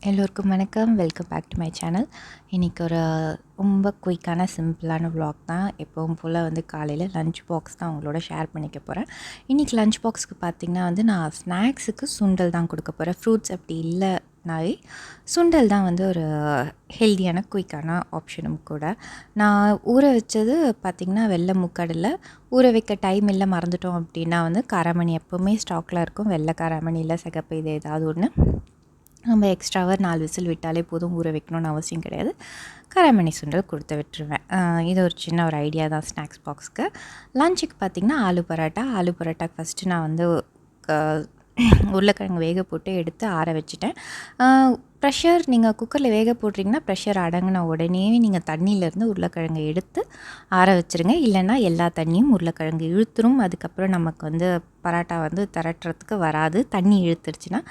எல்லோருக்கும் வணக்கம். Welcome back to my channel. இன்றைக்கி ஒரு ரொம்ப குயிக்கான சிம்பிளான விலாக் தான். எப்பவும் போல் காலையில் லஞ்ச் பாக்ஸ் தான் உங்களோட ஷேர் பண்ணிக்க போகிறேன். இன்றைக்கி லஞ்ச் பாக்ஸுக்கு பார்த்திங்கன்னா நான் ஸ்நாக்ஸுக்கு சுண்டல் தான் கொடுக்க போகிறேன். ஃப்ரூட்ஸ் அப்படி இல்லைனாலே சுண்டல் தான் ஒரு ஹெல்தியான குயிக்கான ஆப்ஷனும் கூட. நான் ஊற வச்சது பார்த்திங்கன்னா வெள்ளை முக்கடலை. ஊற வைக்க டைம் இல்லை மறந்துட்டோம் அப்படின்னா காராமணி எப்போவுமே ஸ்டாக்கில் இருக்கும். வெள்ளை காராமணி இல்லை சிகப்பு இது ஏதாவது ஒன்று நம்ம எக்ஸ்ட்ராவாக 4 விசில் விட்டாலே போதும், ஊற வைக்கணும்னு அவசியம் கிடையாது. காராமணி சுண்டல் கொடுத்து விட்டுருவேன். இது ஒரு சின்ன ஒரு ஐடியா தான் ஸ்நாக்ஸ் பாக்ஸ்க்கு. லஞ்சுக்கு பார்த்திங்கன்னா ஆலு பரோட்டாக்கு ஃபஸ்ட்டு நான் உருளைக்கிழங்கு வேக போட்டு எடுத்து ஆற வச்சுட்டேன். ப்ரெஷர் நீங்கள் குக்கரில் வேக போட்டிங்கன்னா ப்ரெஷர் அடங்கின உடனே நீங்கள் தண்ணியிலேருந்து உருளைக்கிழங்கை எடுத்து ஆற வச்சுருங்க. இல்லைன்னா எல்லா தண்ணியும் உருளைக்கிழங்கு இழுத்துரும். அதுக்கப்புறம் நமக்கு பரோட்டா திரட்டுறதுக்கு வராது. தண்ணி இழுத்துருச்சுன்னா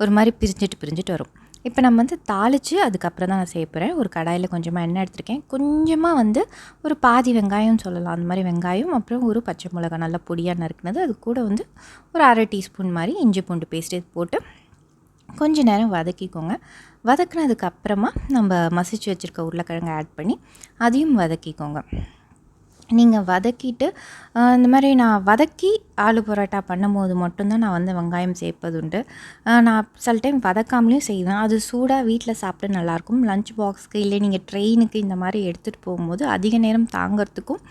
ஒரு மாதிரி பிரிஞ்சிட்டு வரும். இப்போ நம்ம தாளித்து அதுக்கப்புறம் தான் நான் செய்ய போகிறேன். ஒரு கடாயில் கொஞ்சமாக எண்ணெய் எடுத்திருக்கேன். கொஞ்சமாக ஒரு பாதி வெங்காயம் சொல்லலாம், அந்த மாதிரி வெங்காயம், அப்புறம் ஒரு பச்சை மிளகாய் நல்லா பொடியாக நறுக்குனது, அது கூட ஒரு அரை டீஸ்பூன் மாதிரி இஞ்சி பூண்டு பேஸ்ட் இது போட்டு கொஞ்ச நேரம் வதக்கிக்கோங்க. வதக்குனதுக்கப்புறமா நம்ம மசிச்சு வச்சுருக்க உருளைக்கிழங்கை ஆட் பண்ணி அதையும் வதக்கிக்கோங்க. நீங்கள் வதக்கிட்டு இந்த மாதிரி நான் வதக்கி ஆலு பரோட்டா பண்ணும்போது மட்டும்தான் நான் வெங்காயம் சேர்ப்பதுண்டு. நான் சில டைம் வதக்காமலேயும் செய்வேன். அது சூடாக வீட்டில் சாப்பிட நல்லாயிருக்கும். லஞ்ச் பாக்ஸ்க்கு இல்லை நீங்கள் ட்ரெயினுக்கு இந்த மாதிரி எடுத்துகிட்டு போகும்போது அதிக நேரம் தாங்கிறதுக்கும்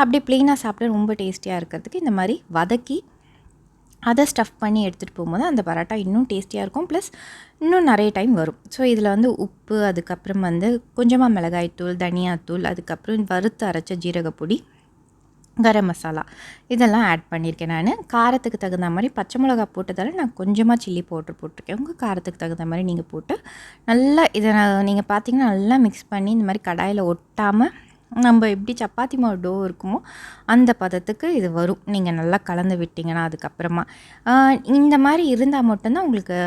அப்படியே ப்ளெயினாக சாப்பிட ரொம்ப டேஸ்டியாக இருக்கிறதுக்கு இந்த மாதிரி வதக்கி அதை ஸ்டஃப் பண்ணி எடுத்துகிட்டு போகும்போது அந்த பரோட்டா இன்னும் டேஸ்டியாக இருக்கும். ப்ளஸ் இன்னும் நிறைய டைம் வரும். ஸோ இதில் உப்பு, அதுக்கப்புறம் கொஞ்சமாக மிளகாய்த்தூள், தனியாத்தூள், அதுக்கப்புறம் வறுத்து அரைச்ச ஜீரகப்பொடி, கரம் மசாலா இதெல்லாம் ஆட் பண்ணியிருக்கேன். நான் காரத்துக்கு தகுந்த மாதிரி பச்சை மிளகா போட்டதால் நான் கொஞ்சமாக சில்லி பவுட்ரு போட்டிருக்கேன். உங்கள் காரத்துக்கு தகுந்த மாதிரி நீங்கள் போட்டு நல்லா இதை நீங்கள் பார்த்தீங்கன்னா நல்லா மிக்ஸ் பண்ணி இந்த மாதிரி கடாயில் ஒட்டாமல் நம்ம எப்படி சப்பாத்தி மாவு டோ இருக்குமோ அந்த பதத்துக்கு இது வரும். நீங்கள் நல்லா கலந்து விட்டிங்கன்னா அதுக்கப்புறமா இந்த மாதிரி இருந்தால் மட்டும்தான் உங்களுக்கு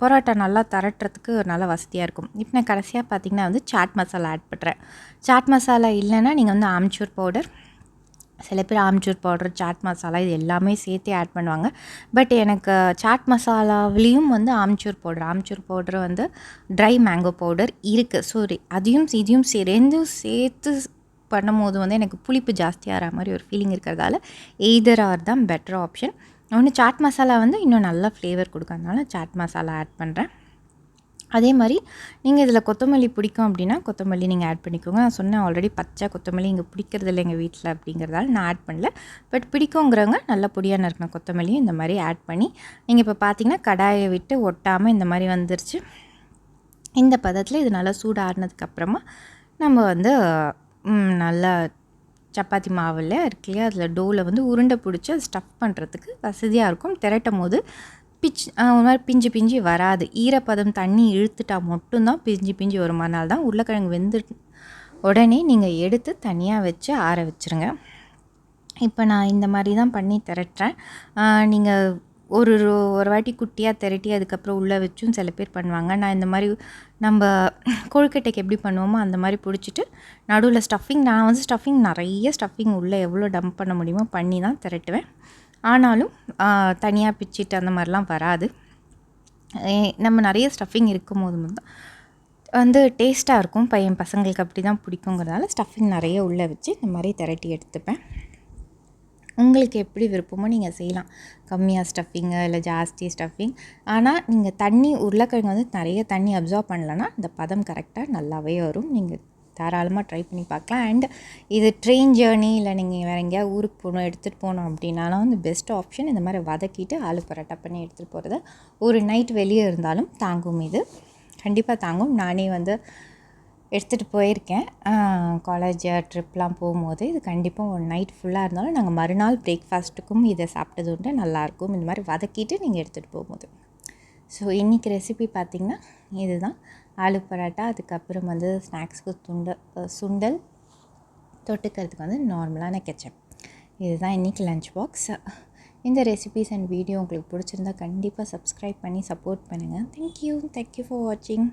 பரோட்டா நல்லா தரட்டுறதுக்கு நல்லா வசதியாக இருக்கும். இப்போ நான் கடைசியாக பார்த்திங்கன்னா சாட் மசாலா ஆட் பண்ணுறேன். சாட் மசாலா இல்லைன்னா நீங்கள் ஆம்ச்சூர் பவுடர், சில பேர் ஆம்ச்சூர் பவுடர், சாட் மசாலா இது எல்லாமே சேர்த்து ஆட் பண்ணுவாங்க. பட் எனக்கு சாட் மசாலாவிலையும் amchur powder dry mango powder இருக்குது. ஸோ அதையும் இதையும் ரெண்டும் சேர்த்து பண்ணும்போது எனக்கு புளிப்பு ஜாஸ்தியாகிற மாதிரி ஒரு ஃபீலிங் இருக்கிறதால எய்தர் ஆர் தான் பெட்டர் ஆப்ஷன். சாட் மசாலா இன்னும் நல்லா ஃப்ளேவர் கொடுக்கறதுனால சாட் மசாலா ஆட் பண்ணுறேன். அதே மாதிரி நீங்கள் இதில் கொத்தமல்லி பிடிக்கும் அப்படின்னா கொத்தமல்லி நீங்கள் ஆட் பண்ணிக்கோங்க. நான் சொன்னேன் ஆல்ரெடி பச்சை கொத்தமல்லி இங்கே பிடிக்கிறது இல்லை எங்கள் வீட்டில் அப்படிங்கிறதால நான் ஆட் பண்ணல. பட் பிடிக்குங்கிறவங்க நல்ல பொடியாக நறுக்கின கொத்தமல்லியும் இந்த மாதிரி ஆட் பண்ணி நீங்கள் இப்போ பார்த்தீங்கன்னா கடாயை விட்டு ஒட்டாமல் இந்த மாதிரி வந்துருச்சு. இந்த பதத்தில் இது நல்லா சூடாறினதுக்கப்புறமா நம்ம நல்லா சப்பாத்தி மாவில் இருக்கு இல்லையா, அதில் டோவில் உருண்டை பிடிச்சி அது ஸ்டஃப் பண்ணுறதுக்கு வசதியாக இருக்கும். திரட்டும் போது ஒரு மாதிரி பிஞ்சு வராது. ஈரப்பதம் தண்ணி இழுத்துட்டால் மட்டும்தான் பிஞ்சு வருமானால் தான். உருளைக்கிழங்கு வெந்து உடனே நீங்கள் எடுத்து தனியாக வச்சு ஆற வச்சுருங்க. இப்போ நான் இந்த மாதிரி தான் பண்ணி திரட்டுறேன். நீங்கள் ஒரு வாட்டி குட்டியாக திரட்டி அதுக்கப்புறம் உள்ளே வச்சும் சில பேர் பண்ணுவாங்க. நான் இந்த மாதிரி நம்ம கொழுக்கட்டைக்கு எப்படி பண்ணுவோமோ அந்த மாதிரி பிடிச்சிட்டு நடுவில் ஸ்டஃபிங், நான் ஸ்டஃபிங் நிறைய ஸ்டஃபிங் உள்ளே எவ்வளோ டம்ப் பண்ண முடியுமோ பண்ணி தான் திரட்டுவேன். ஆனாலும் தனியாக பிச்சுட்டு அந்த மாதிரிலாம் வராது. நம்ம நிறைய ஸ்டஃபிங் இருக்கும் போது டேஸ்ட்டாக இருக்கும். என் பசங்களுக்கு அப்படி தான் பிடிக்குங்கிறதால ஸ்டஃபிங் நிறைய உள்ளே வச்சு இந்த மாதிரி திரட்டி எடுத்துப்பேன். உங்களுக்கு எப்படி விருப்பமோ நீங்கள் செய்யலாம். கம்மியாக ஸ்டஃபிங்கு இல்லை ஜாஸ்தி ஸ்டஃபிங். ஆனால் நீங்கள் தண்ணி உருளைக்கிழங்கு நிறைய தண்ணி அப்சார்ப் பண்ணலன்னா இந்த பதம் கரெக்டாக நல்லாவே வரும். நீங்கள் தாராளமாக ட்ரை பண்ணி பார்க்கலாம். அண்ட் இது ட்ரெயின் ஜேர்னி இல்லை நீங்கள் வேறு எங்கேயாவது ஊருக்கு போகணும் எடுத்துகிட்டு போகணும் அப்படின்னாலும் பெஸ்ட் ஆப்ஷன். இந்த மாதிரி வதக்கிட்டு ஆலு பரோட்டா பண்ணி எடுத்துகிட்டு போகிறது. ஒரு நைட் வெளியே இருந்தாலும் தாங்கும். இது கண்டிப்பாக தாங்கும். நானே எடுத்துகிட்டு போயிருக்கேன். காலேஜ் ட்ரிப்லாம் போகும்போது இது கண்டிப்பாக ஒரு நைட் ஃபுல்லாக இருந்தாலும் நாங்கள் மறுநாள் பிரேக்ஃபாஸ்ட்டுக்கும் இதை சாப்பிட்டது உண்டு. நல்லாயிருக்கும் இந்த மாதிரி வதக்கிட்டு நீங்கள் எடுத்துகிட்டு போகும்போது. ஸோ இன்றைக்கி ரெசிபி பார்த்திங்கன்னா இதுதான். ஆலு பரோட்டா, அதுக்கப்புறம் ஸ்நாக்ஸுக்கு சுண்டல், தொட்டுக்கிறதுக்கு நார்மலான கெச்சப். இதுதான் இன்றைக்கி லஞ்ச் பாக்ஸ். இந்த ரெசிபிஸ் அண்ட் வீடியோ உங்களுக்கு பிடிச்சிருந்தா கண்டிப்பாக சப்ஸ்கிரைப் பண்ணி சப்போர்ட் பண்ணுங்கள். தேங்க்யூ ஃபார் வாட்சிங்.